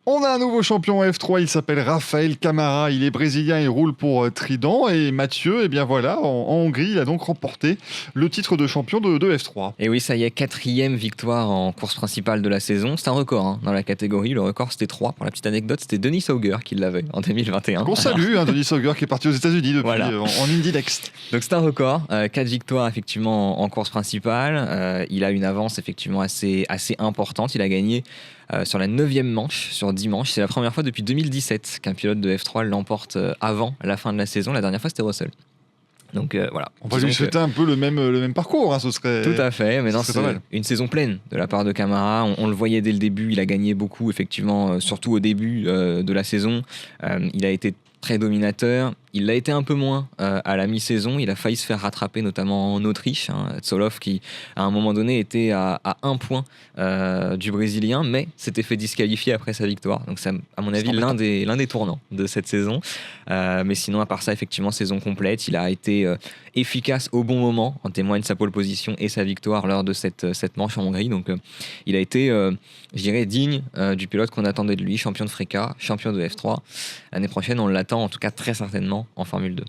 On a un nouveau champion F3, il s'appelle Rafael Camara, il est brésilien, il roule pour Trident. Et Mathieu, eh bien voilà, en Hongrie, il a donc remporté le titre de champion de F3. Et oui, ça y est, 4e victoire en course principale de la saison. C'est un record dans la catégorie. Le record, c'était 3. Pour la petite anecdote, c'était Denis Sauger qui l'avait en 2021. Qu'on salue, Denis Sauger qui est parti aux États-Unis depuis, Voilà. en Indy Next. Donc c'est un record. 4 victoires effectivement en course principale. Il a une avance effectivement assez importante. Il a gagné sur la 9e manche sur 10 manches. C'est la première fois depuis 2017 qu'un pilote de F3 l'emporte avant la fin de la saison. La dernière fois, c'était Russell. Donc voilà. On va lui souhaiter un peu le même parcours, ce serait. Tout à fait, mais non, c'est une saison pleine de la part de Camara. On le voyait dès le début, il a gagné beaucoup, effectivement, surtout au début de la saison. Il a été très dominateur. Il l'a été un peu moins à la mi-saison. Il a failli se faire rattraper, notamment en Autriche. Tsoloff qui, à un moment donné, était à 1 point du Brésilien, mais s'était fait disqualifier après sa victoire. Donc c'est, à mon avis, l'un des tournants de cette saison. Mais sinon, à part ça, effectivement, saison complète. Il a été efficace au bon moment, en témoigne sa pole position et sa victoire lors de cette manche en Hongrie. Donc il a été, je dirais, digne du pilote qu'on attendait de lui, champion de FRECA, champion de F3. L'année prochaine, on l'attend en tout cas très certainement en Formule 2.